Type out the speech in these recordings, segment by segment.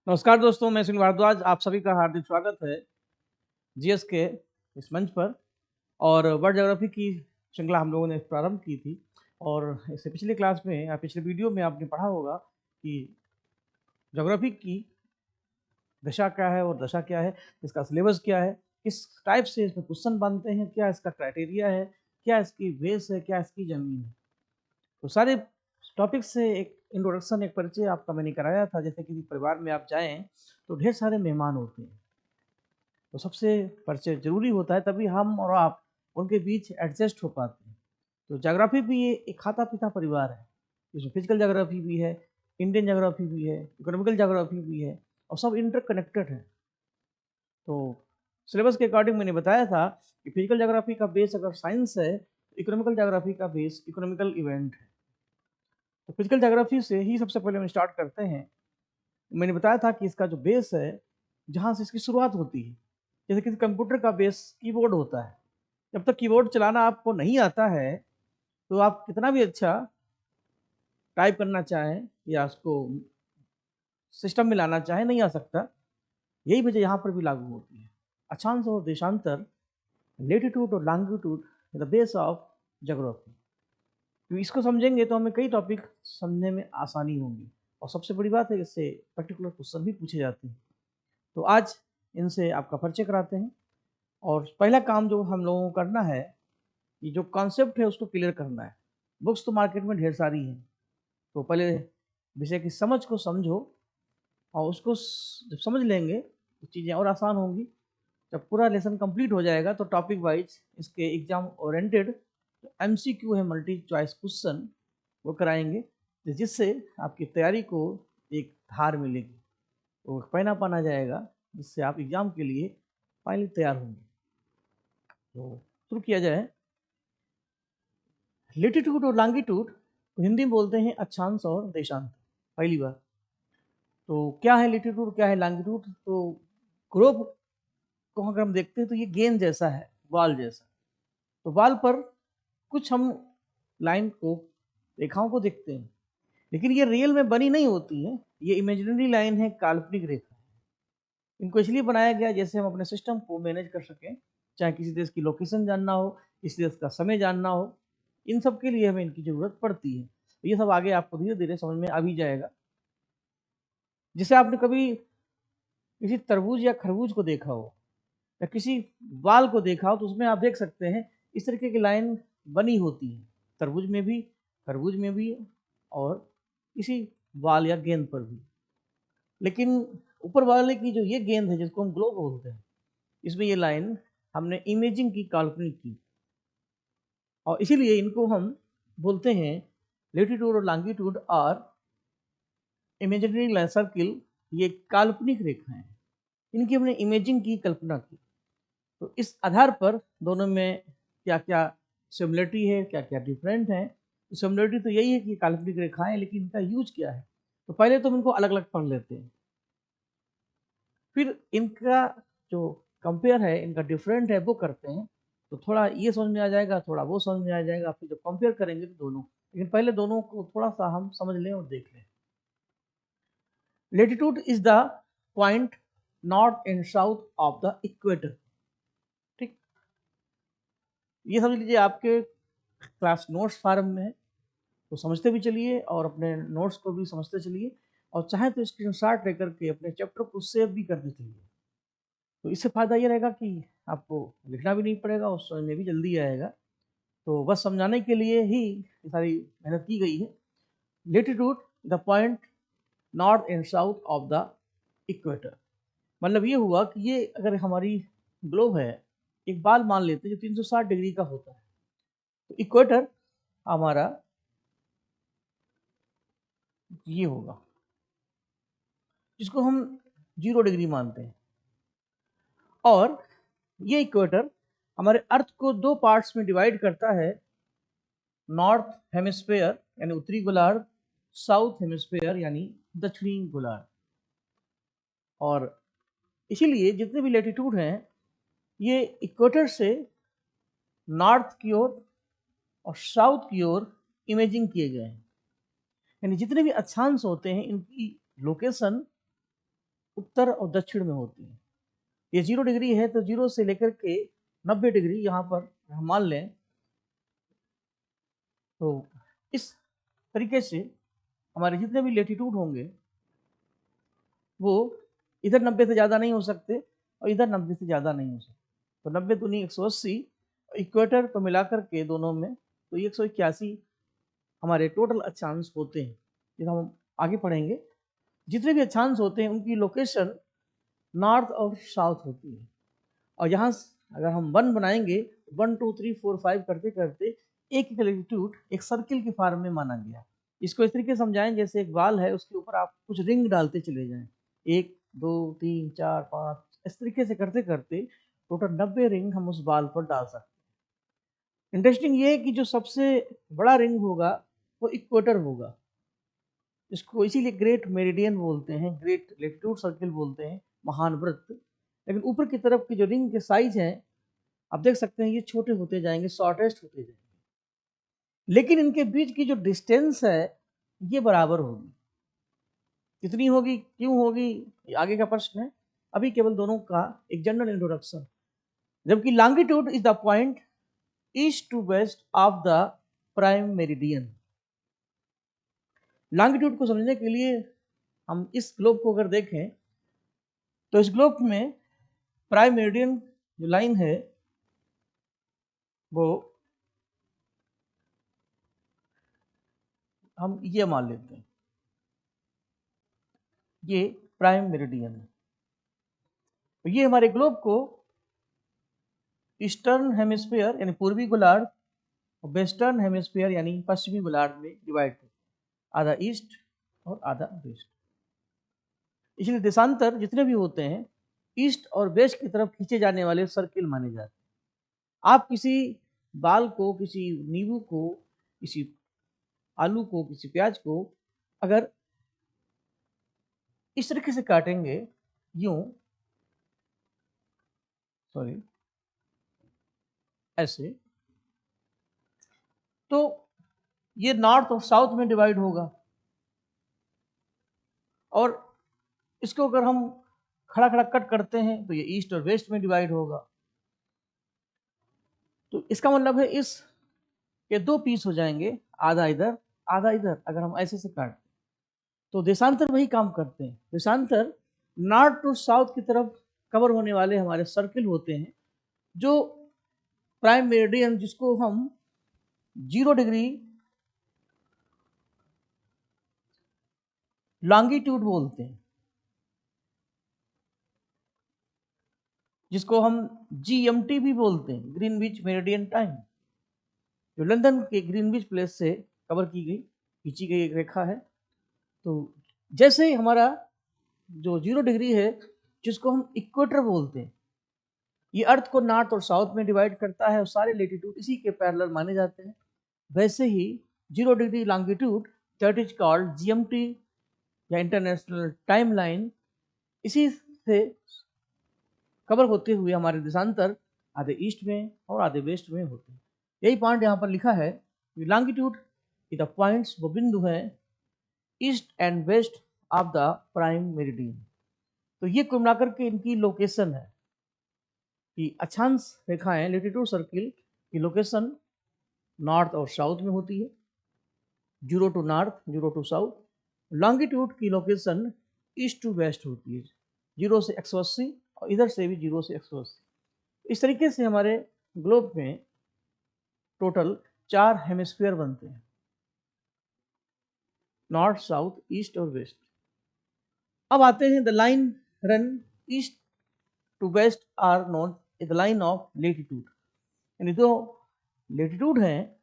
नमस्कार दोस्तों, मैं सुनील भारद्वाज। आप सभी का हार्दिक स्वागत है जीएस के इस मंच पर। और वर्ल्ड ज्योग्राफी की श्रृंखला हम लोगों ने प्रारंभ की थी। और इससे पिछले क्लास में या पिछले वीडियो में आपने पढ़ा होगा कि ज्योग्राफी की दिशा क्या है और दशा क्या है, इसका सिलेबस क्या है, किस टाइप से इसमें क्वेश्चन बनते हैं, क्या इसका क्राइटेरिया है, क्या इसकी बेस है, क्या इसकी जमीन है। तो सारे टॉपिक से एक इंट्रोडक्शन, एक परिचय आपका मैंने कराया था। जैसे किसी परिवार में आप जाएं तो ढेर सारे मेहमान होते हैं, तो सबसे परिचय जरूरी होता है, तभी हम और आप उनके बीच एडजस्ट हो पाते हैं। तो ज्योग्राफी भी ये एक खाता पीता परिवार है। इसमें फिजिकल ज्योग्राफी भी है, इंडियन ज्योग्राफी भी है, इकोनॉमिकल ज्योग्राफी भी है, और सब इंटरकनेक्टेड है। तो सिलेबस के अकॉर्डिंग मैंने बताया था कि फिजिकल ज्योग्राफी का बेस अगर साइंस है तो इकोनॉमिकल ज्योग्राफी का बेस इकोनॉमिकल इवेंट है। तो फिजिकल ज्योग्राफी से ही सबसे पहले हम स्टार्ट करते हैं। मैंने बताया था कि इसका जो बेस है, जहाँ से इसकी शुरुआत होती है, जैसे किसी कंप्यूटर का बेस कीबोर्ड होता है। जब तक कीबोर्ड चलाना आपको नहीं आता है तो आप कितना भी अच्छा टाइप करना चाहें या उसको सिस्टम में लाना चाहें, नहीं आ सकता। यही वजह यहाँ पर भी लागू होती है। अक्षांश और देशांतर, लेटीट्यूड और longitude, the base of geography. तो इसको समझेंगे तो हमें कई टॉपिक समझने में आसानी होगी। और सबसे बड़ी बात है, इससे पर्टिकुलर क्वेश्चन भी पूछे जाते हैं। तो आज इनसे आपका परिचय कराते हैं। और पहला काम जो हम लोगों को करना है, ये जो कॉन्सेप्ट है उसको क्लियर करना है। बुक्स तो मार्केट में ढेर सारी हैं, तो पहले विषय की समझ को समझो, और उसको जब समझ लेंगे तो चीज़ें और आसान होंगी। जब पूरा लेसन कंप्लीट हो जाएगा तो टॉपिक वाइज इसके एग्जाम ओरिएंटेड एमसीक्यू है, मल्टी चॉइस क्वेश्चन, वो कराएंगे, जिससे आपकी तैयारी को एक धार मिलेगी, वो पहना पाना जाएगा, जिससे आप एग्जाम के लिए फाइनली तैयार होंगे। तो शुरू किया जाए। लेटीट्यूड और लॉन्गिट्यूड को हिंदी में बोलते हैं अक्षांश और देशांत। पहली बार तो क्या है लेटीट्यूड, क्या है लॉन्गिट्यूड? तो ग्लोब को अगर हम देखते हैं तो ये गेंद जैसा है, बॉल जैसा। तो बॉल पर कुछ हम लाइन को, रेखाओं को देखते हैं, लेकिन ये रियल में बनी नहीं होती है। ये इमेजिनरी लाइन है, काल्पनिक रेखा। इनको इसलिए बनाया गया जैसे हम अपने सिस्टम को मैनेज कर सकें, चाहे किसी देश की लोकेशन जानना हो, किसी देश का समय जानना हो, इन सब के लिए हमें इनकी ज़रूरत पड़ती है। तो ये सब आगे आपको धीरे धीरे समझ में आ भी जाएगा। जैसे आपने कभी किसी तरबूज या खरबूज को देखा हो, या किसी बाल को देखा हो, तो उसमें आप देख सकते हैं इस तरीके की लाइन बनी होती है, तरबूज में भी, खरबूज में भी, और किसी बाल या गेंद पर भी। लेकिन ऊपर वाले की जो ये गेंद है, जिसको हम ग्लोब बोलते हैं, इसमें ये लाइन हमने इमेजिंग की, काल्पनिक की, और इसीलिए इनको हम बोलते हैं लेटीट्यूड और लॉन्गिट्यूड और इमेजिनरी सर्किल। ये काल्पनिक रेखाएं हैं, इनकी हमने इमेजिंग की, कल्पना की। तो इस आधार पर दोनों में क्या क्या सिमिलरिटी है, क्या क्या डिफरेंट है। सिमिलरिटी तो यही है कि काल्पनिक रेखाएं, लेकिन इनका यूज क्या है। तो पहले तो हम इनको अलग अलग पढ़ लेते हैं, फिर इनका जो कंपेयर है, इनका डिफरेंट है, वो करते हैं। तो थोड़ा ये समझ में आ जाएगा, थोड़ा वो समझ में आ जाएगा, फिर जब कंपेयर करेंगे तो दोनों। लेकिन पहले दोनों को थोड़ा सा हम समझ लें और देख लें। Latitude is the point north and south of the equator. ठीक, ये समझ लीजिए आपके क्लास नोट्स फार्म में है, तो समझते भी चलिए और अपने नोट्स को भी समझते चलिए। और चाहे तो स्क्रीनशॉट लेकर के अपने चैप्टर को सेव भी करते चलिए। तो इससे फ़ायदा ये रहेगा कि आपको लिखना भी नहीं पड़ेगा और समझ में भी जल्दी आएगा। तो बस समझाने के लिए ही ये सारी मेहनत की गई है। Latitude the point north and south of the equator. मतलब ये हुआ कि ये अगर हमारी ग्लोब है, एक बाल मान लेते हैं जो 360 डिग्री का होता है, तो इक्वेटर हमारा ये होगा, जिसको हम 0 डिग्री मानते हैं। और ये इक्वेटर हमारे अर्थ को दो पार्ट्स में डिवाइड करता है, नॉर्थ हेमिस्फेयर यानी उत्तरी गोलार्ध, साउथ हेमिस्फेयर यानी दक्षिणी गोलार्ध। और इसीलिए जितने भी लेटीट्यूड हैं, ये इक्वेटर से नॉर्थ की ओर और साउथ की ओर इमेजिंग किए गए हैं। यानी जितने भी अक्षांश होते हैं, इनकी लोकेशन उत्तर और दक्षिण में होती है। ये 0 डिग्री है तो 0 से लेकर के 90 डिग्री यहाँ पर हम मान लें, तो इस तरीके से हमारे जितने भी लेटीट्यूड होंगे वो इधर 90 से ज़्यादा नहीं हो सकते और इधर 90 से ज़्यादा नहीं हो सकते। तो 90 दूनी 180, इक्वेटर को मिलाकर के दोनों में तो 181 हमारे टोटल अक्षांश होते हैं। जब हम आगे पढ़ेंगे जितने भी अक्षांश होते हैं उनकी लोकेशन नॉर्थ और साउथ होती है। और यहाँ अगर हम 1 बनाएंगे 1 2 3 4 5 करते करते एक लेटीट्यूड एक सर्किल के फॉर्म में माना गया। इसको इस तरीके से समझाएं जैसे एक बाल है, उसके ऊपर आप कुछ रिंग डालते चले जाएं, 1 2 3 4 5, इस तरीके से करते करते टोटल 90 रिंग हम उस बाल पर डाल सकते हैं। इंटरेस्टिंग ये है कि जो सबसे बड़ा रिंग होगा वो इक्वेटर होगा, इसको इसीलिए ग्रेट मेरिडियन बोलते हैं, ग्रेट लेटीट्यूड सर्किल बोलते हैं, महान वृत्त। लेकिन ऊपर की तरफ की जो रिंग के साइज हैं आप देख सकते हैं ये छोटे होते जाएंगे, शॉर्टेस्ट होते जाएंगे, लेकिन इनके बीच की जो डिस्टेंस है ये बराबर होगी। कितनी होगी, क्यों होगी, ये आगे का प्रश्न है। अभी केवल दोनों का एक जनरल इंट्रोडक्शन। जबकि longitude is the point east to west of the prime meridian. Longitude को समझने के लिए हम इस ग्लोब को अगर देखें तो इस ग्लोब में प्राइम मेरिडियन जो लाइन है वो हम ये मान लेते हैं, ये प्राइम मेरिडियन है। तो ये हमारे ग्लोब को ईस्टर्न हेमिस्फीयर यानी पूर्वी गोलार्ध और वेस्टर्न हेमिस्फीयर यानी पश्चिमी गोलार्ध में डिवाइड करते हैं, आधा ईस्ट और आधा वेस्ट। इसलिए देशांतर जितने भी होते हैं ईस्ट और वेस्ट की तरफ खींचे जाने वाले सर्किल माने जाते हैं। आप किसी बाल को, किसी नींबू को, किसी आलू को, किसी प्याज को अगर इस तरीके से काटेंगे, यूं, सॉरी, ऐसे, तो ये नॉर्थ और साउथ में डिवाइड होगा। और इसको अगर हम खड़ा खड़ा कट करते हैं तो ये ईस्ट और वेस्ट में डिवाइड होगा। तो इसका मतलब है इस के 2 पीस हो जाएंगे, आधा इधर आधा इधर, अगर हम ऐसे से काट। तो देशांतर वही काम करते हैं। देशांतर नॉर्थ टू साउथ की तरफ कवर होने वाले हमारे सर्किल होते हैं, जो प्राइम मेरिडियन जिसको हम 0 डिग्री लॉन्गिट्यूड बोलते हैं, जिसको हम GMT भी बोलते हैं, ग्रीनविच मेरिडियन टाइम, जो लंदन के ग्रीनविच प्लेस से कवर की गई, खींची गई एक रेखा है। तो जैसे हमारा जो 0 डिग्री है जिसको हम इक्वेटर बोलते हैं, ये अर्थ को नॉर्थ और साउथ में डिवाइड करता है और सारे लेटीट्यूड इसी के पैरेलल माने जाते हैं। वैसे ही 0 degree longitude that is called GMT या इंटरनेशनल टाइम लाइन, इसी से कवर होते हुए हमारे देशांतर आधे ईस्ट में और आधे वेस्ट में होते हैं। यही पॉइंट यहाँ पर लिखा है कि लॉन्गिट्यूड की द पॉइंट्स, वो बिंदु हैं east and west of the prime meridian. तो ये कुल मिलाकर के इनकी लोकेशन है कि अक्षांश रेखाएं लेटीट्यूड सर्किल की लोकेशन नॉर्थ और साउथ में होती है, 0 to north, 0 to south. Longitude की लोकेशन ईस्ट टू वेस्ट होती है, 0 से 180 और इधर से भी 0 से 180। इस तरीके से हमारे ग्लोब में टोटल 4 हेमिस्फीयर बनते हैं, नॉर्थ, साउथ, ईस्ट और वेस्ट। अब आते हैं the line run east to west are known the line of latitude. यानी जो लेटीट्यूड हैं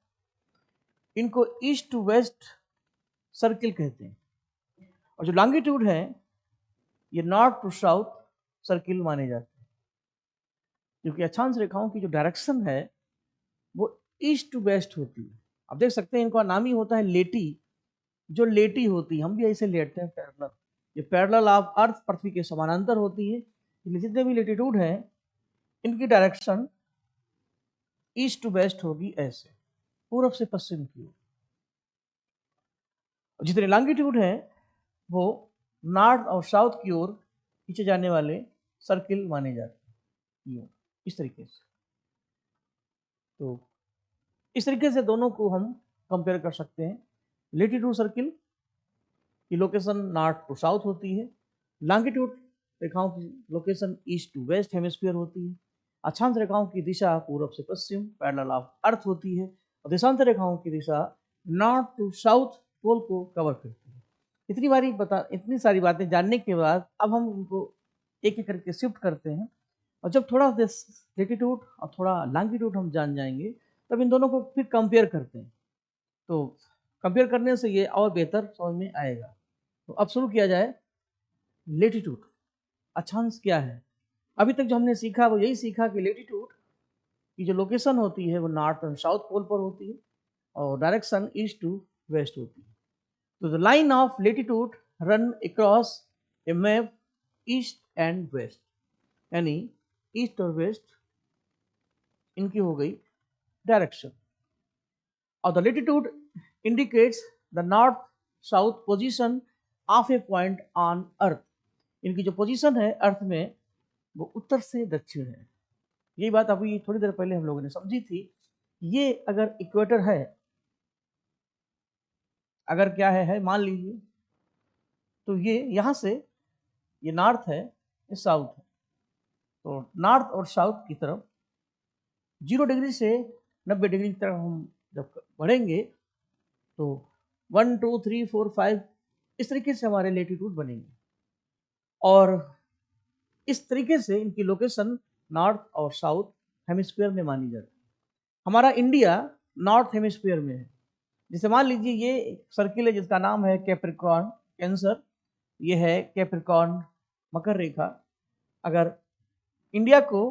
इनको ईस्ट टू वेस्ट सर्किल कहते हैं, और जो लॉन्गिट्यूड है ये नॉर्थ टू साउथ सर्किल माने जाते हैं, क्योंकि अक्षांश रेखाओं की जो डायरेक्शन है वो ईस्ट टू वेस्ट होती है। आप देख सकते हैं इनका नाम ही होता है लेटी, जो लेटी होती है, हम भी ऐसे लेटते हैं पैरेलल। ये पैरेलल ऑफ अर्थ, पृथ्वी के समानांतर होती है। जितने भी लेटीट्यूड हैं इनकी डायरेक्शन ईस्ट टू वेस्ट होगी, ऐसे पूर्व से पश्चिम की ओर। जितने लॉन्गिट्यूड हैं वो नॉर्थ और साउथ की ओर खींचे जाने वाले सर्किल माने जाते हैं, यूँ इस तरीके से। तो इस तरीके से दोनों को हम कंपेयर कर सकते हैं। लेटीट्यूड सर्किल की लोकेशन नॉर्थ टू साउथ होती है, लॉन्गिट्यूड रेखाओं की location east to west hemisphere होती है, अक्षांश रेखाओं की दिशा पूर्व से पश्चिम पैरेलल ऑफ अर्थ होती है, और देशांतर रेखाओं की दिशा नॉर्थ टू साउथ पोल को कवर करती है। इतनी सारी बातें जानने के बाद अब हम उनको एक एक करके शिफ्ट करते हैं, और जब थोड़ा लेटीट्यूड और थोड़ा लॉन्गिट्यूड हम जान जाएंगे तब इन दोनों को फिर कंपेयर करते हैं। तो कंपेयर करने से ये और बेहतर समझ में आएगा। तो अब शुरू किया जाए। लेटीट्यूड अक्षांश क्या है? अभी तक जो हमने सीखा वो यही सीखा कि लेटीट्यूड की जो लोकेशन होती है वो नॉर्थ एंड साउथ पोल पर होती है और डायरेक्शन ईस्ट टू वेस्ट होती है। तो the line of latitude run across a map east and west, यानी ईस्ट और वेस्ट इनकी हो गई डायरेक्शन। और the latitude indicates the north south position of a point on earth, इनकी जो पोजीशन है अर्थ में वो उत्तर से दक्षिण है। यही बात अभी थोड़ी देर पहले हम लोगों ने समझी थी। ये अगर इक्वेटर है, अगर क्या है मान लीजिए, तो ये यहाँ से ये नॉर्थ है, ये साउथ है। तो नॉर्थ और साउथ की तरफ 0 डिग्री से 90 डिग्री की तरफ हम जब बढ़ेंगे तो 1 2 3 4 5 इस तरीके से हमारे लेटीट्यूड बनेंगे, और इस तरीके से इनकी लोकेशन नॉर्थ और साउथ हेमिस्फीयर में मानी जाती है। हमारा इंडिया नॉर्थ हेमिस्फीयर में है। जैसे मान लीजिए ये सर्किल है जिसका नाम है कैप्रिकॉर्न कैंसर, ये है कैप्रिकॉर्न मकर रेखा। अगर इंडिया को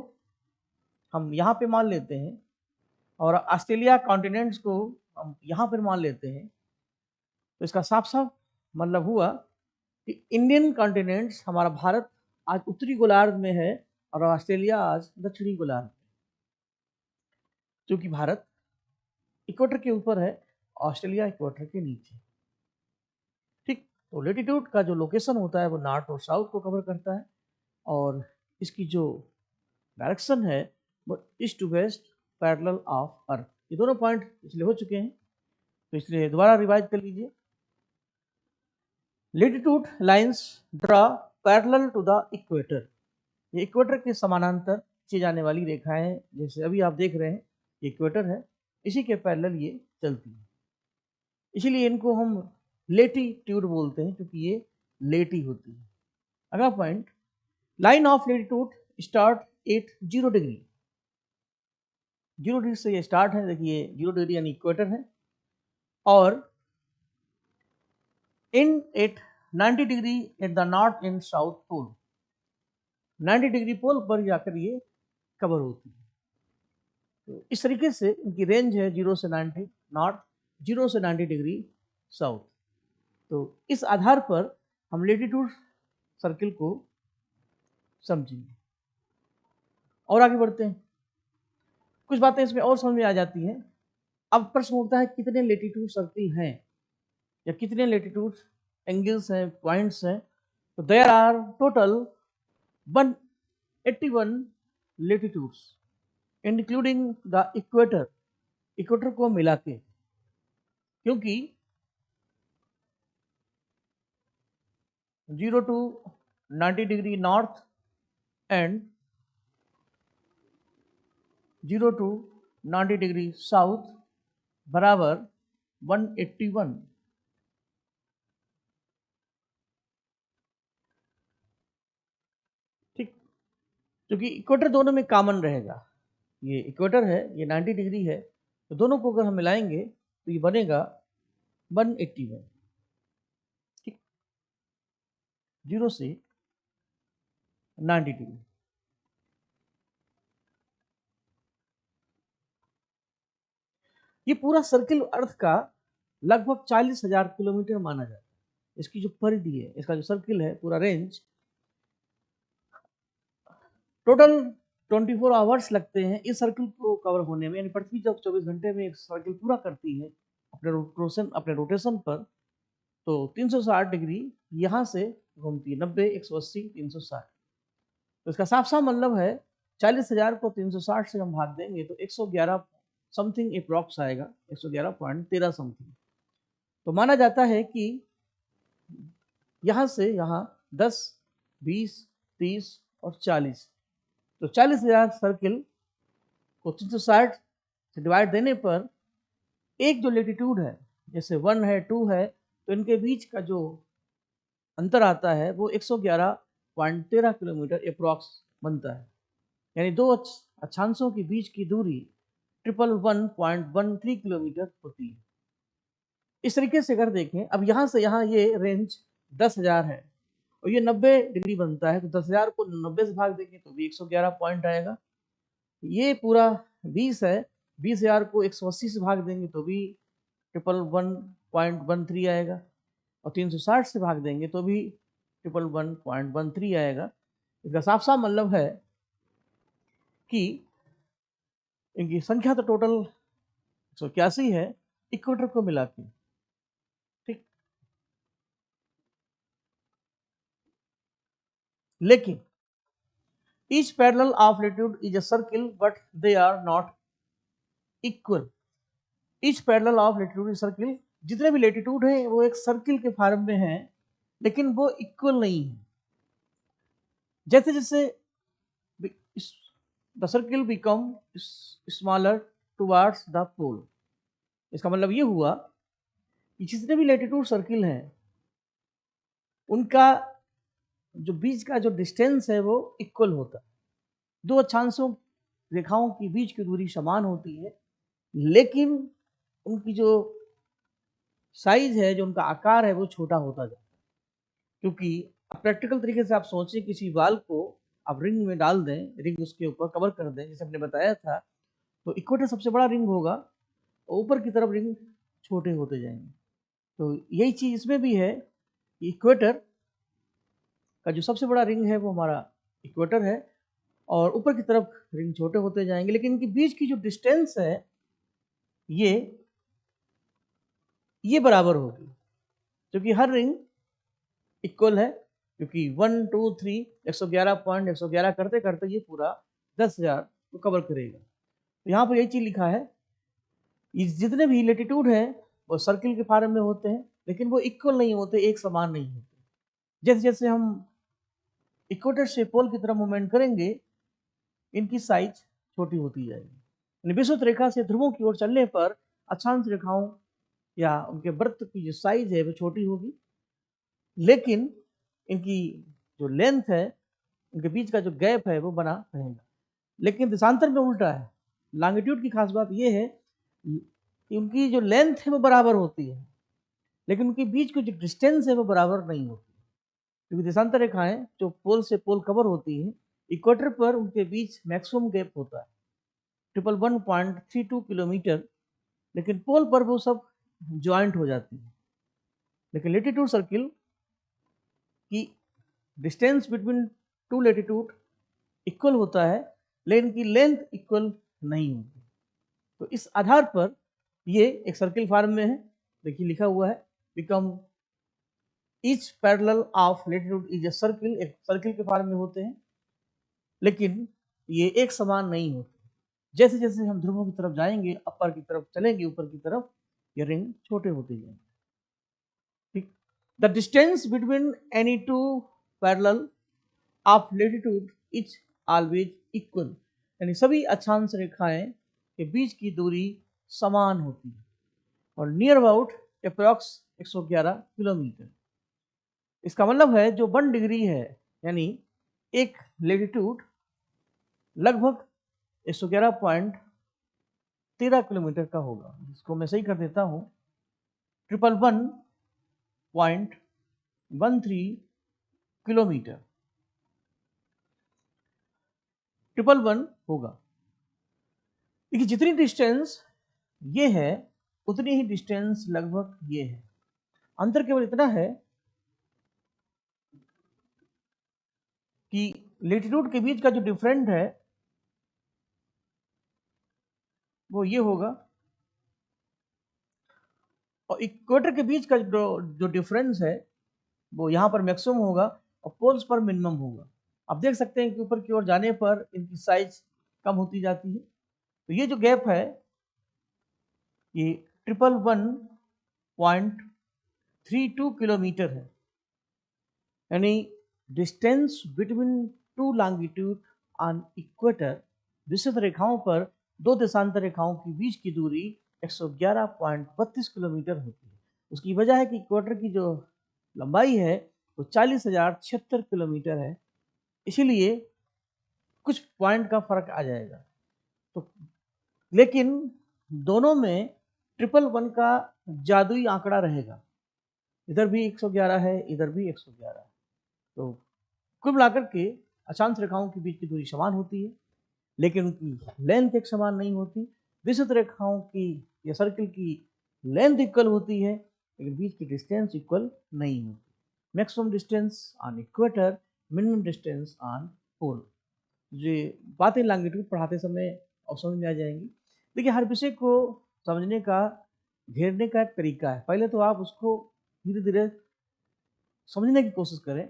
हम यहाँ पे मान लेते हैं और ऑस्ट्रेलिया कॉन्टिनेंट्स को हम यहाँ पर मान लेते हैं, तो इसका साफ साफ मतलब हुआ कि इंडियन कॉन्टिनेंट्स, हमारा भारत आज उत्तरी गोलार्ध में है और ऑस्ट्रेलिया आज दक्षिणी गोलार्ध में। क्योंकि भारत इक्वेटर के ऊपर है, ऑस्ट्रेलिया इक्वेटर के नीचे। ठीक, तो लेटीट्यूड का जो लोकेशन होता है वो नॉर्थ और साउथ को कवर करता है, और इसकी जो डायरेक्शन है वो east to west parallel of earth. ये दोनों पॉइंट इसलिए हो चुके हैं, तो इसलिए दोबारा रिवाइज कर लीजिए। Latitude lines draw parallel to the equator, ये इक्वेटर के समानांतर खींची जाने वाली रेखाएं, जैसे अभी आप देख रहे हैं ये इक्वेटर है, इसी के पैरेलल ये चलती है। इसीलिए इनको हम लेटीट्यूड बोलते हैं, क्योंकि ये लेटी होती है। अगला point, line of latitude start at 0 degree. 0 degree से ये स्टार्ट है, देखिए 0 डिग्री यानी इक्वेटर है, और in at 90 degree at the north and south pole, 90 degree pole पर जाकर ये कवर होती है। तो इस तरीके से इनकी रेंज है 0 से 90 नॉर्थ, 0 से 90 डिग्री साउथ। तो इस आधार पर हम लेटीट्यूड सर्किल को समझेंगे और आगे बढ़ते हैं। कुछ बातें इसमें और समझ में आ जाती हैं। अब प्रश्न उठता है कितने लेटीट्यूड सर्किल हैं या कितने लेटीट्यूड एंगल्स हैं, पॉइंट्स हैं। तो there are total 181 latitudes including the equator, equator को मिला के, क्योंकि 0 to 90 degree north and 0 to 90 degree south बराबर 181। ठीक, क्योंकि इक्वेटर दोनों में कॉमन रहेगा, ये इक्वेटर है, ये 90 डिग्री है, तो दोनों को अगर हम मिलाएंगे तो ये बनेगा 181। ठीक, 0 से 90 डिग्री। ये पूरा सर्किल अर्थ का लगभग 40,000 किलोमीटर माना जाता है। इसकी जो परिधि है, इसका जो सर्किल है, पूरा रेंज, टोटल 24 आवर्स लगते हैं इस सर्किल को कवर होने में। यानी पृथ्वी जब 24 घंटे में एक सर्किल पूरा करती है अपने रोटेशन पर, तो 360 डिग्री यहाँ से घूमती है, 90, 180, 360। तो इसका साफ साफ मतलब है 40,000 को 360 से हम भाग देंगे तो 111 समथिंग अप्रॉक्स आएगा, 111.13 समथिंग। तो माना जाता है कि यहाँ से यहाँ 10, 20, 30 और 40, तो 40,000 सर्किल को 360 से डिवाइड देने पर एक जो लेटीट्यूड है, जैसे 1 है, 2 है, तो इनके बीच का जो अंतर आता है वो 111.13 किलोमीटर अप्रॉक्स बनता है। यानी दो अक्षांशों के बीच की दूरी 111.13 किलोमीटर होती है। इस तरीके से अगर देखें, अब यहाँ से यहाँ ये रेंज 10,000 है और ये 90 डिग्री बनता है, तो 10,000 को 90 से भाग देंगे तो भी 111 पॉइंट आएगा। ये पूरा 20 है, 20,000 को 180 से भाग देंगे तो भी 111.13 आएगा, और 360 से भाग देंगे तो भी 111.13 आएगा। इसका साफ साफ मतलब है कि इनकी संख्या तो टोटल 181 है इक्वेटर को मिला के, ठीक। लेकिन each parallel of latitude is a circle but they are not equal. each parallel of latitude is circle, जितने भी लेटीट्यूड है वो एक सर्किल के फॉर्म में है, लेकिन वो इक्वल नहीं है। जैसे जैसे the circle become smaller towards the pole, इसका मतलब ये हुआ कि जितने भी लेटीट्यूड सर्किल हैं उनका जो बीच का जो डिस्टेंस है वो इक्वल होता है। दो अक्षांशों रेखाओं के बीच की दूरी समान होती है, लेकिन उनकी जो साइज है, जो उनका आकार है, वो छोटा होता जाता है। क्योंकि प्रैक्टिकल तरीके से आप सोचें, किसी बाल को आप रिंग में डाल दें, रिंग उसके ऊपर कवर कर दें, जैसे हमने बताया था, तो इक्वेटर सबसे बड़ा रिंग होगा और ऊपर की तरफ रिंग छोटे होते जाएंगे। तो यही चीज इसमें भी है, इक्वेटर का जो सबसे बड़ा रिंग है वो हमारा इक्वेटर है, और ऊपर की तरफ रिंग छोटे होते जाएंगे, लेकिन इनके बीच की जो डिस्टेंस है ये बराबर होगी, क्योंकि हर रिंग इक्वल है। क्योंकि 1, 2, 3 111 करते करते ये पूरा 10,000 को कवर करेगा। तो यहाँ पर यही चीज लिखा है, जितने भी लेटीट्यूड हैं वो सर्किल के फॉर्म में होते हैं, लेकिन वो इक्वल नहीं होते, एक समान नहीं होते। जैसे जैसे हम इक्वेटर से पोल की तरफ मूवमेंट करेंगे, इनकी साइज छोटी होती जाएगी। विषुवत रेखा से ध्रुवों की ओर चलने पर अक्षांश रेखाओं या उनके वृत्त की जो साइज है वो छोटी होगी, लेकिन इनकी जो लेंथ है, इनके बीच का जो गैप है वो बना रहेगा। लेकिन देशांतर में उल्टा है। लॉन्गिट्यूड की खास बात ये है कि उनकी जो लेंथ है वो बराबर होती है, लेकिन उनके बीच की जो डिस्टेंस है वो बराबर नहीं होती, क्योंकि देशांतर रेखाएं जो पोल से पोल कवर होती हैं, इक्वेटर पर उनके बीच मैक्सिमम गैप होता है 111.32 किलोमीटर, लेकिन पोल पर वो सब ज्वाइंट हो जाती है। लेकिन लेटीट्यूड सर्किल की distance between two latitude equal होता है, लेकिन की लेंथ इक्वल नहीं होती। तो इस आधार पर ये एक सर्किल फॉर्म में है, देखिए लिखा हुआ है, become each parallel of latitude is a circle, एक सर्किल के फॉर्म में होते हैं, लेकिन ये एक समान नहीं होते। जैसे जैसे हम ध्रुवों की तरफ जाएंगे, अपर की तरफ चलेंगे, ऊपर की तरफ ये रिंग छोटे होते जाएंगे, ठीक। The distance between any two parallel of latitude is always equal, यानी सभी अक्षांश रेखाएं के बीच की दूरी समान होती है, और नियर अबाउट अप्रॉक्स 111 किलोमीटर। इसका मतलब है जो 1 डिग्री है, यानी एक लेटीट्यूड लगभग 111.13 किलोमीटर का होगा, जिसको मैं सही कर देता हूँ 111.13 किलोमीटर 111 होगा। देखिए जितनी डिस्टेंस ये है उतनी ही डिस्टेंस लगभग ये है। अंतर केवल इतना है कि लेटीट्यूड के बीच का जो डिफरेंट है वो ये होगा और इक्वेटर के बीच का जो डिफरेंस है वो यहाँ पर मैक्सिमम होगा और पोल्स पर मिनिमम होगा। आप देख सकते हैं कि ऊपर की ओर जाने पर इनकी साइज कम होती जाती है। तो ये जो गैप है ये 111.32 किलोमीटर है, यानी distance between to longitude on equator, विषुवत रेखाओं पर दो देशांतर रेखाओं के बीच की दूरी 111.32 किलोमीटर होती है। उसकी वजह है कि इक्वेटर की जो लंबाई है वो 40,076 किलोमीटर है, इसीलिए कुछ पॉइंट का फर्क आ जाएगा। तो लेकिन दोनों में 111 का जादुई आंकड़ा रहेगा, इधर भी 111 है, इधर भी 111 है। तो कुल मिलाकर के अक्षांश रेखाओं के बीच की दूरी समान होती है, लेकिन उनकी लेंथ एक समान नहीं होती। विषुवत रेखाओं की या सर्किल की लेंथ इक्वल होती है, लेकिन बीच की डिस्टेंस इक्वल नहीं होती। Maximum distance on equator, minimum distance on pole. ये बातें लॉन्गिट्यूड पढ़ाते समय और समझ में आ जाएंगी। देखिए, हर विषय को समझने का, घेरने का एक तरीका है। पहले तो आप उसको धीरे धीरे समझने की कोशिश करें।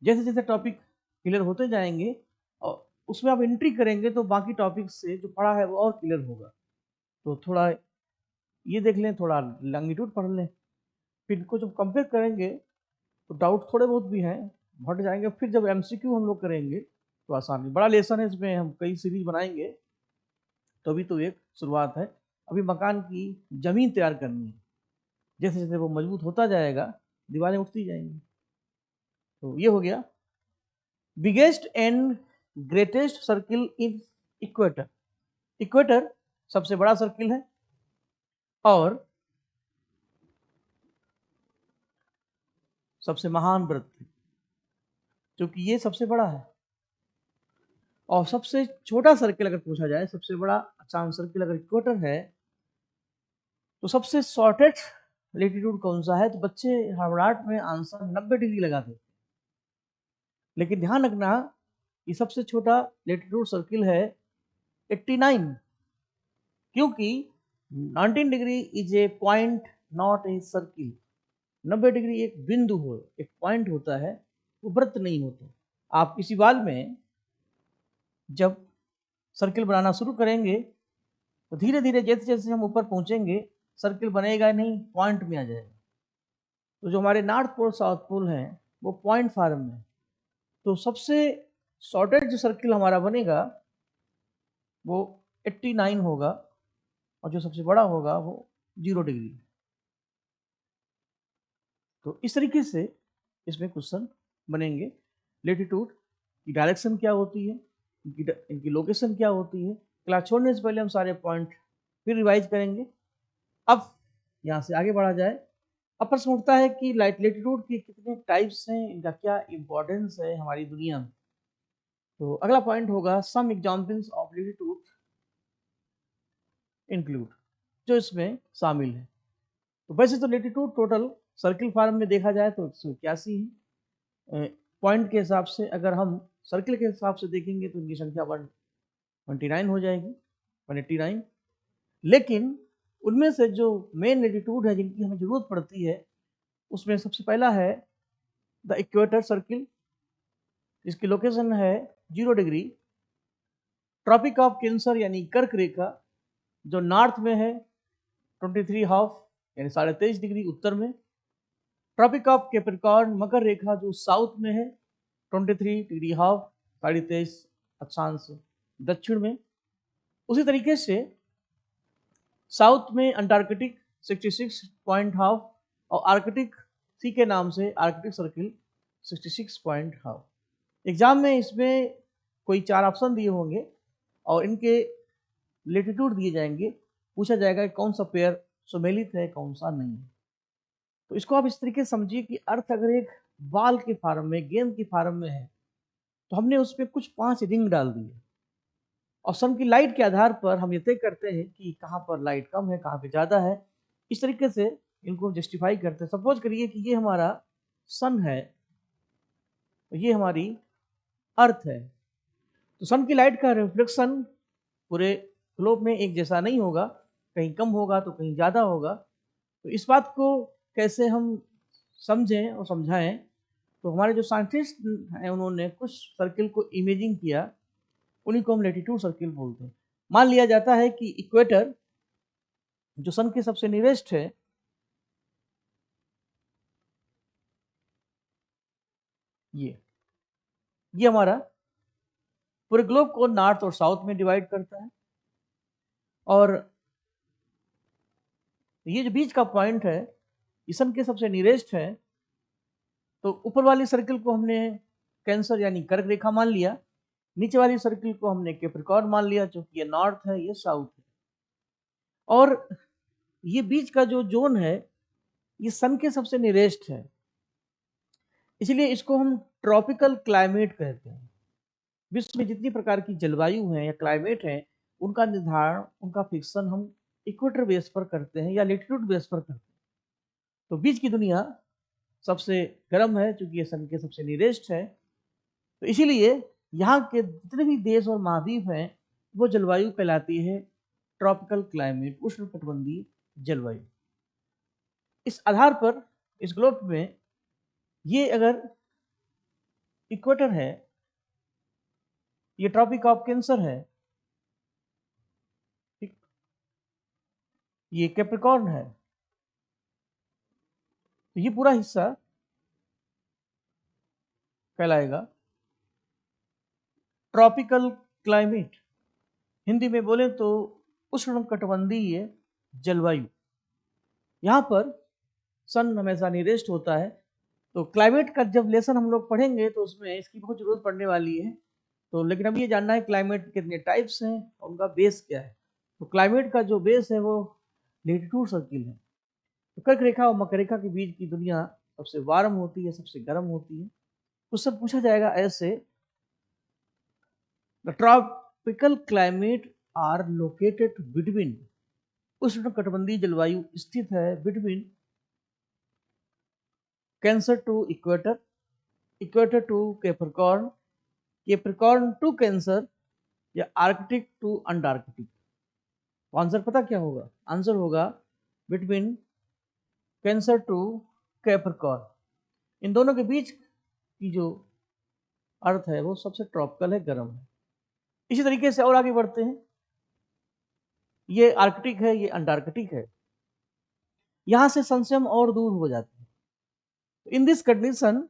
जैसे जैसे टॉपिक क्लियर होते जाएंगे और उसमें आप एंट्री करेंगे तो बाकी टॉपिक से जो पढ़ा है वो और क्लियर होगा। तो थोड़ा ये देख लें, थोड़ा लॉन्गिट्यूड पढ़ लें, फिर इनको जब कंपेयर करेंगे तो डाउट थोड़े बहुत भी हैं, हट जाएंगे। फिर जब एमसीक्यू हम लोग करेंगे तो आसानी, बड़ा लेसन है, इसमें हम कई सीरीज बनाएंगे। तो अभी तो एक शुरुआत है, अभी मकान की जमीन तैयार करनी है। जैसे जैसे वो मजबूत होता जाएगा दीवारें उठती जाएंगी। तो ये हो गया biggest and greatest circle in equator. Equator सबसे बड़ा सर्किल है और सबसे महान वृत्त, क्योंकि ये सबसे बड़ा है। और सबसे छोटा सर्किल अगर पूछा जाए, सबसे बड़ा अक्षांश सर्किल अगर इक्वेटर है, तो सबसे शॉर्टेस्ट लेटीट्यूड कौन सा है? तो बच्चे हार्वर्ड में आंसर 90 डिग्री लगाते, लेकिन ध्यान रखना ये सबसे छोटा लेटीट्यूड सर्किल है 89, क्योंकि 19 degree is a point not a circle. 90 degree एक बिंदु हो, एक पॉइंट होता है, वो वृत्त नहीं होता। आप किसी बाल में जब सर्किल बनाना शुरू करेंगे तो धीरे धीरे जैसे जैसे हम ऊपर पहुंचेंगे सर्किल बनेगा नहीं, पॉइंट में आ जाएगा। तो जो हमारे नॉर्थ पोल साउथ पोल हैं वो पॉइंट फॉर्म में। तो सबसे शॉर्टेस्ट जो सर्किल हमारा बनेगा वो 89 होगा, और जो सबसे बड़ा होगा वो 0 डिग्री। तो इस तरीके से इसमें क्वेश्चन बनेंगे। लेटीट्यूड की डायरेक्शन क्या होती है, इनकी लोकेशन क्या होती है। क्लास छोड़ने से पहले हम सारे पॉइंट फिर रिवाइज करेंगे। अब यहाँ से आगे बढ़ा जाए। अब प्रश्न उठता है कि लेटीट्यूड के कितने टाइप्स हैं, इनका क्या इंपॉर्टेंस है हमारी दुनिया में। तो अगला पॉइंट होगा some examples of latitude include, जो इसमें शामिल है। तो वैसे तो लेटीट्यूड टोटल सर्किल फॉर्म में देखा जाए तो 181 है। पॉइंट के हिसाब से अगर हम सर्किल के हिसाब से देखेंगे तो इनकी संख्या 129 हो जाएगी, 189। लेकिन उनमें से जो मेन लेटीट्यूड है जिनकी हमें जरूरत पड़ती है, उसमें सबसे पहला है द इक्वेटर सर्किल, जिसकी लोकेशन है 0 डिग्री। ट्रॉपिक ऑफ कैंसर यानी कर्क रेखा जो नॉर्थ में है 23.5 यानी 23.5 डिग्री उत्तर में। ट्रॉपिक ऑफ कैप्रिकॉर्न मकर रेखा जो साउथ में है 23 डिग्री हाफ 23.5 अक्षांश दक्षिण में। उसी तरीके से साउथ में अंटार्कटिक 66.5 और आर्कटिक सी के नाम से आर्कटिक सर्किल 66.5। एग्जाम में इसमें कोई 4 ऑप्शन दिए होंगे और इनके लेटीट्यूड दिए जाएंगे। पूछा जाएगा कि कौन सा पेयर सुमेलित है, कौन सा नहीं है। तो इसको आप इस तरीके से समझिए कि अर्थ अगर एक बाल के फॉर्म में, गेंद की फॉर्म में है, तो हमने उस पर कुछ 5 रिंग डाल दिए और सन की लाइट के आधार पर हम ये तय करते हैं कि कहाँ पर लाइट कम है, कहाँ पे ज़्यादा है। इस तरीके से इनको जस्टिफाई करते हैं। सपोज करिए कि ये हमारा सन है, तो ये हमारी अर्थ है। तो सन की लाइट का रिफ्लेक्शन पूरे ग्लोब में एक जैसा नहीं होगा, कहीं कम होगा तो कहीं ज़्यादा होगा। तो इस बात को कैसे हम समझें और समझाएं, तो हमारे जो साइंटिस्ट हैं उन्होंने कुछ सर्किल को इमेजिंग किया, उन्हीं को हम लैटिट्यूड सर्किल बोलते हैं। मान लिया जाता है कि इक्वेटर जो सन के सबसे नियरेस्ट है, ये हमारा पूरे ग्लोब को नॉर्थ और साउथ में डिवाइड करता है, और ये जो बीच का पॉइंट है ये सन के सबसे नियरेस्ट है। तो ऊपर वाली सर्किल को हमने कैंसर यानी कर्क रेखा मान लिया, नीचे वाली सर्किल को हमने कैप्रिकॉर्न मान लिया, क्योंकि ये नॉर्थ है ये साउथ है। और ये बीच का जो जोन है ये सन के सबसे नियरेस्ट है, इसलिए इसको हम ट्रॉपिकल क्लाइमेट कहते हैं। विश्व में जितनी प्रकार की जलवायु है या क्लाइमेट है, उनका निर्धारण, उनका फिक्सन हम इक्वेटर बेस पर करते हैं या लैटिट्यूड बेस पर करते हैं। तो बीच की दुनिया सबसे गर्म है क्योंकि ये सन के सबसे नियरेस्ट है, तो इसीलिए यहाँ के जितने भी देश और महाद्वीप हैं वो जलवायु कहलाती है ट्रॉपिकल क्लाइमेट, उष्णकटिबंधीय जलवायु। इस आधार पर इस ग्लोब में ये अगर इक्वेटर है, ये ट्रॉपिक ऑफ कैंसर है, ठीक, ये कैप्रिकॉर्न है, तो ये पूरा हिस्सा कहलाएगा ट्रॉपिकल क्लाइमेट। हिंदी में बोले तो उष्णकटिबंधीय जलवायु। यहाँ पर सन हमेशा नियरेस्ट होता है। तो क्लाइमेट का जब लेसन हम लोग पढ़ेंगे तो उसमें इसकी बहुत जरूरत पड़ने वाली है। तो लेकिन अब ये जानना है क्लाइमेट कितने टाइप्स हैं और उनका बेस क्या है। तो क्लाइमेट का जो बेस है वो लैटिट्यूड सर्किल है। तो कर्क रेखा और मकर रेखा के बीच की दुनिया सबसे वार्म होती है, सबसे गर्म होती है। उससे पूछा जाएगा ऐसे, the tropical climate are located between, उष्णकटिबंधीय जलवायु स्थित है between Cancer to equator, equator to Capricorn, Capricorn to Cancer, या आर्कटिक टू अंटार्कटिक। तो आंसर पता क्या होगा? आंसर होगा बिटवीन कैंसर टू कैप्रिकॉर्न। इन दोनों के बीच की जो अर्थ है वो सबसे ट्रॉपिकल है, गर्म है। इसी तरीके से और आगे बढ़ते हैं, ये आर्कटिक है, ये अंटार्कटिक है। यहां से सन से हम और दूर हो जाते हैं। इन दिस कंडीशन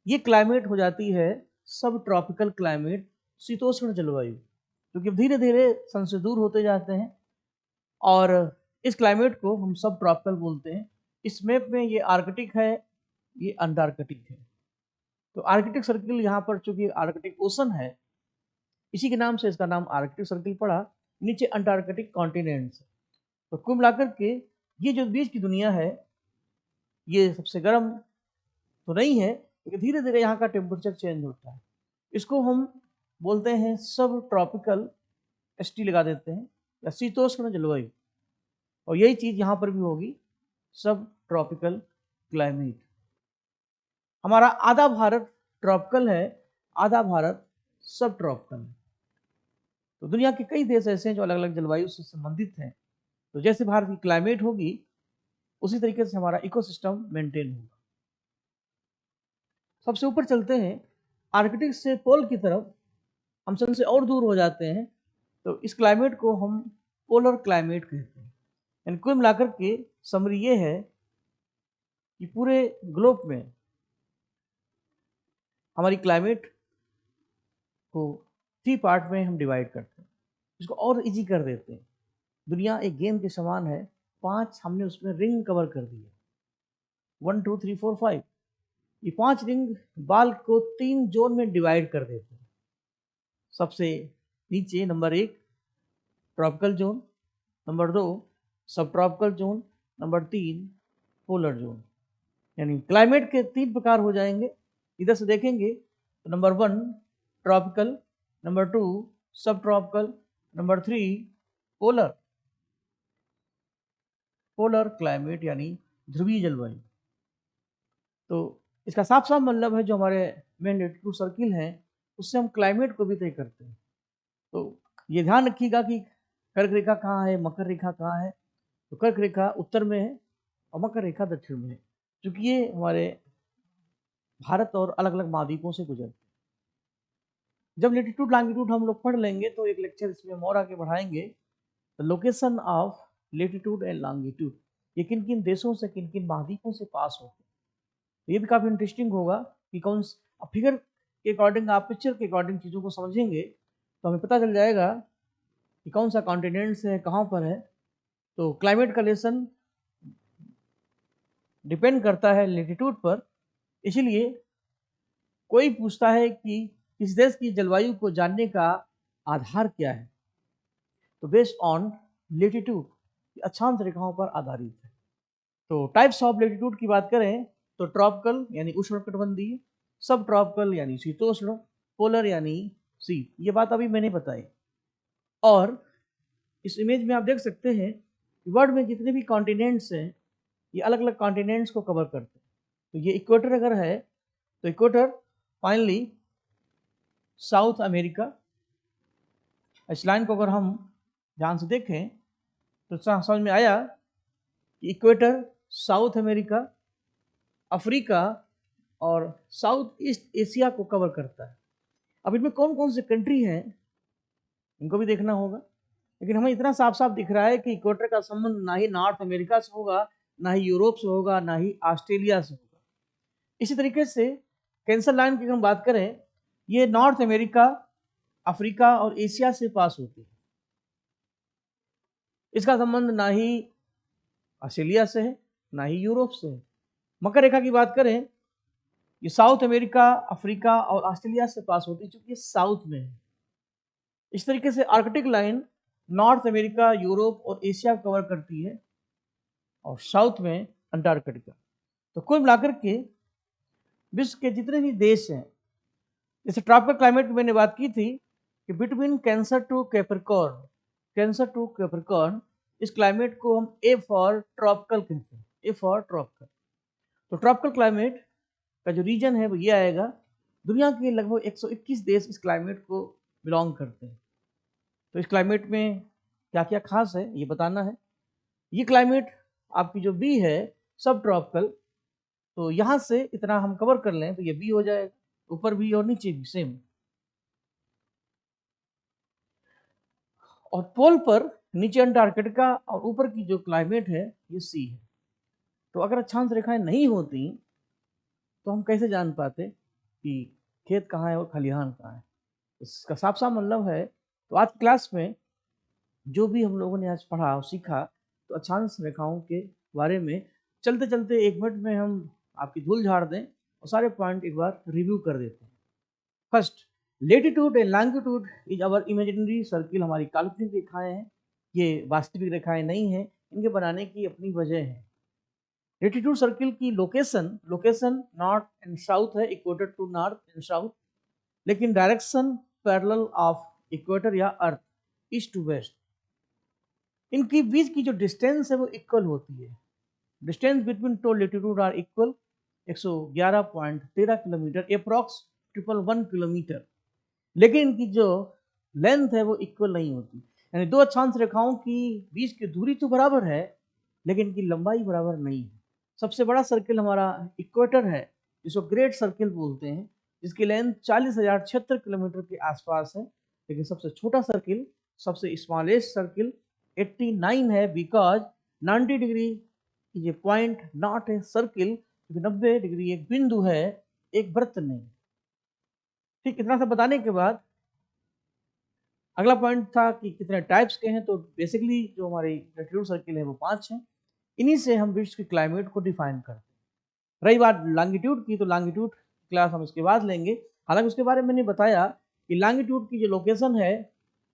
ये क्लाइमेट हो जाती है सब ट्रॉपिकल क्लाइमेट, शीतोष्ण जलवायु, क्योंकि धीरे धीरे सन से दूर होते जाते हैं। और इस क्लाइमेट को हम सब ट्रॉपिकल बोलते हैं। इस मैप में ये आर्कटिक है, ये अंटार्कटिक है। तो आर्कटिक सर्किल यहाँ पर चूंकि आर्कटिक ओशन है, इसी के नाम से इसका नाम आर्कटिक सर्किल पड़ा। नीचे अंटार्कटिक कॉन्टिनेंट्स। तो कुल मिलाकर के ये जो बीच की दुनिया है ये सबसे गर्म तो नहीं है, लेकिन धीरे धीरे यहाँ का टेम्परेचर चेंज होता है। इसको हम बोलते हैं सब ट्रॉपिकल, एसटी लगा देते हैं, या शीतोष्ण जलवायु। और यही चीज यहाँ पर भी होगी, सब ट्रॉपिकल क्लाइमेट। हमारा आधा भारत ट्रॉपिकल है, आधा भारत सब ट्रॉपिकल है। तो दुनिया के कई देश ऐसे हैं जो अलग अलग जलवायु से संबंधित हैं। तो जैसे भारत की क्लाइमेट होगी उसी तरीके से हमारा इकोसिस्टम मेंटेन होगा। सबसे ऊपर चलते हैं, आर्कटिक से पोल की तरफ हम सन से और दूर हो जाते हैं। तो इस क्लाइमेट को हम पोलर क्लाइमेट कहते हैं। यानी कुल मिलाकर के समरी ये है कि पूरे ग्लोब में हमारी क्लाइमेट को 3 पार्ट में हम डिवाइड करते हैं। इसको और इजी कर देते हैं। दुनिया एक गेंद के समान है, 5 हमने उसमें रिंग कवर कर दिए, 1 2 3 4 5। ये 5 रिंग बाल को 3 जोन में डिवाइड कर देते हैं। सबसे नीचे नंबर 1 ट्रॉपिकल जोन, नंबर 2 सब tropical zone, number 3 polar zone. यानी क्लाइमेट के 3 प्रकार हो जाएंगे। इधर से देखेंगे तो नंबर 1 ट्रॉपिकल, नंबर 2 सब tropical, number 3 polar. Polar climate यानी ध्रुवीय जलवायु। तो इसका साफ साफ मतलब है जो हमारे मेन लैटिट्यूड सर्किल हैं उससे हम क्लाइमेट को भी तय करते हैं। तो ये ध्यान रखिएगा कि कर्क रेखा कहाँ है, मकर रेखा कहाँ है। तो कर्क रेखा उत्तर में है, और मकर रेखा दक्षिण में है, क्योंकि ये हमारे भारत और अलग अलग महाद्वीपों से गुजरते हैं। जब लेटीट्यूड लॉन्गिट्यूड हम लोग पढ़ लेंगे तो एक लेक्चर इसमें और आगे बढ़ाएंगे, the location of latitude and longitude, ये किन किन देशों से किन किन महाद्वीपों से पास होते हैं। तो ये भी काफ़ी इंटरेस्टिंग होगा कि कौन फिगर के अकॉर्डिंग, आप पिक्चर के अकॉर्डिंग चीज़ों को समझेंगे तो हमें पता चल जाएगा कि कौन सा कॉन्टिनेंट्स है, कहाँ पर है। तो क्लाइमेट का लेसन डिपेंड करता है लेटीट्यूड पर, इसीलिए कोई पूछता है कि किस देश की जलवायु को जानने का आधार क्या है, तो बेस्ड ऑन लेटीट्यूड, अक्षांश रेखाओं पर आधारित है। तो टाइप्स ऑफ लेटीट्यूड की बात करें तो ट्रॉपिकल यानी उष्णकटिबंधीय, सब ट्रॉपिकल यानी शीतोष्ण, पोलर यानी शीत, ये बात अभी मैंने बताई। और इस इमेज में आप देख सकते हैं कि वर्ल्ड में जितने भी कॉन्टिनेंट्स हैं ये अलग अलग कॉन्टिनेंट्स को कवर करते हैं। तो ये इक्वेटर अगर है तो इक्वेटर फाइनली साउथ अमेरिका, इस लाइन को अगर हम ध्यान से देखें तो समझ में आया कि इक्वेटर साउथ अमेरिका, अफ्रीका और साउथ ईस्ट एशिया को कवर करता है। अब इनमें कौन कौन से कंट्री हैं इनको भी देखना होगा, लेकिन हमें इतना साफ साफ दिख रहा है कि इक्वेटर का संबंध ना ही नॉर्थ अमेरिका से होगा, ना ही यूरोप से होगा, ना ही ऑस्ट्रेलिया से होगा। इसी तरीके से कैंसर लाइन की हम बात करें, ये नॉर्थ अमेरिका, अफ्रीका और एशिया से पास होती है। इसका संबंध ना ही ऑस्ट्रेलिया से है, ना ही यूरोप से है। मकर रेखा की बात करें, ये साउथ अमेरिका, अफ्रीका और ऑस्ट्रेलिया से पास होती है, क्योंकि ये साउथ में है। इस तरीके से Arctic line north America, Europe और एशिया कवर करती है, और साउथ में अंटार्कटिका। तो कुल मिलाकर के विश्व के जितने भी देश हैं, जैसे ट्रॉपिकल क्लाइमेट की मैंने बात की थी कि between Cancer to Capricorn, Cancer to Capricorn, इस क्लाइमेट को हम ए फॉर ट्रॉपिकल कहते हैं, ए फॉर ट्रॉपिकल। तो ट्रॉपिकल क्लाइमेट का जो रीजन है वो ये आएगा। दुनिया के लगभग 121 देश इस क्लाइमेट को बिलोंग करते हैं। तो इस क्लाइमेट में क्या क्या खास है ये बताना है। ये क्लाइमेट आपकी जो बी है सब ट्रॉपिकल, तो यहाँ से इतना हम कवर कर लें तो ये बी हो जाएगा, ऊपर भी और नीचे भी सेम। और पोल पर नीचे अंटार्कटिका और ऊपर की जो क्लाइमेट है ये सी है। तो अगर अक्षांश रेखाएं नहीं होती तो हम कैसे जान पाते कि खेत कहाँ है और खलिहान कहाँ है। इसका साफ साफ मतलब है, तो आज क्लास में जो भी हम लोगों ने आज पढ़ा और सीखा, तो अक्षांश रेखाओं के बारे में चलते चलते 1 मिनट में हम आपकी धूल झाड़ दें और सारे पॉइंट एक बार रिव्यू कर देते हैं। First, latitude and longitude is our imaginary circle, हमारी काल्पनिक रेखाएं हैं, ये वास्तविक रेखाएं नहीं हैं, इनके बनाने की अपनी वजह है। लेटीट्यूड सर्किल की location, location north and south है, equator to north and south, लेकिन डायरेक्शन पैरेलल ऑफ इक्वेटर या अर्थ, ईस्ट टू वेस्ट। इनकी बीच की जो डिस्टेंस है वो इक्वल होती है। Distance between two latitude are equal 111.13 kilometre, approx 111 kilometre, लेकिन इनकी जो लेंथ है वो इक्वल नहीं होती। यानी दो अक्षांश रेखाओं की बीच की दूरी तो बराबर है, लेकिन इनकी लंबाई बराबर नहीं है। सबसे बड़ा सर्किल हमारा इक्वेटर है, जिसको ग्रेट सर्किल बोलते हैं, जिसकी लेंथ 40,076 किलोमीटर के आसपास है, लेकिन सबसे छोटा सर्किल, सबसे स्मॉलेस्ट सर्किल 89 है, बिकॉज 90 डिग्री ये पॉइंट नॉट ए सर्किल, क्योंकि 90 डिग्री एक बिंदु है, एक वृत्त नहीं। ठीक, इतना सब बताने के बाद अगला पॉइंट था कि कितने टाइप्स के हैं। तो बेसिकली जो हमारी लेटीट्यूड सर्किल है वो 5 हैं, इन्हीं से हम विश्व के क्लाइमेट को डिफाइन करते हैं। रही बात लॉन्गिट्यूड की, तो लॉन्गिट्यूड क्लास हम इसके बाद लेंगे। हालांकि उसके बारे में मैंने बताया कि लॉन्गिट्यूड की जो लोकेशन है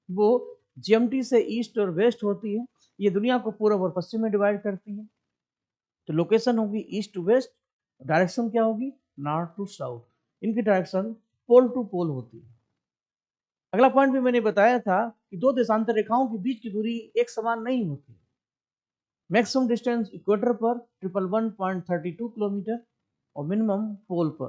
वो जीएमटी से ईस्ट और वेस्ट होती है, ये दुनिया को पूर्व और पश्चिम में डिवाइड करती है। तो लोकेशन होगी ईस्ट टू वेस्ट, डायरेक्शन क्या होगी नॉर्थ टू साउथ, इनकी डायरेक्शन पोल टू पोल होती है। अगला पॉइंट भी मैंने बताया था कि दो देशांतर रेखाओं के बीच की दूरी एक समान नहीं होती। मैक्सिमम डिस्टेंस इक्वेटर पर 111.32 किलोमीटर और मिनिमम पोल पर,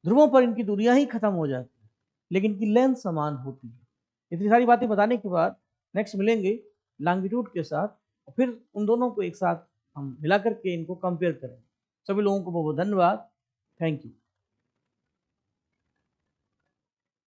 ध्रुवों पर इनकी दूरियां ही खत्म हो जाती है, लेकिन इनकी लेंथ समान होती है। इतनी सारी बातें बताने के बाद नेक्स्ट मिलेंगे लॉन्गिट्यूड के साथ, और फिर उन दोनों को एक साथ हम मिला करके इनको कंपेयर करें। सभी लोगों को बहुत बहुत धन्यवाद। Thank you.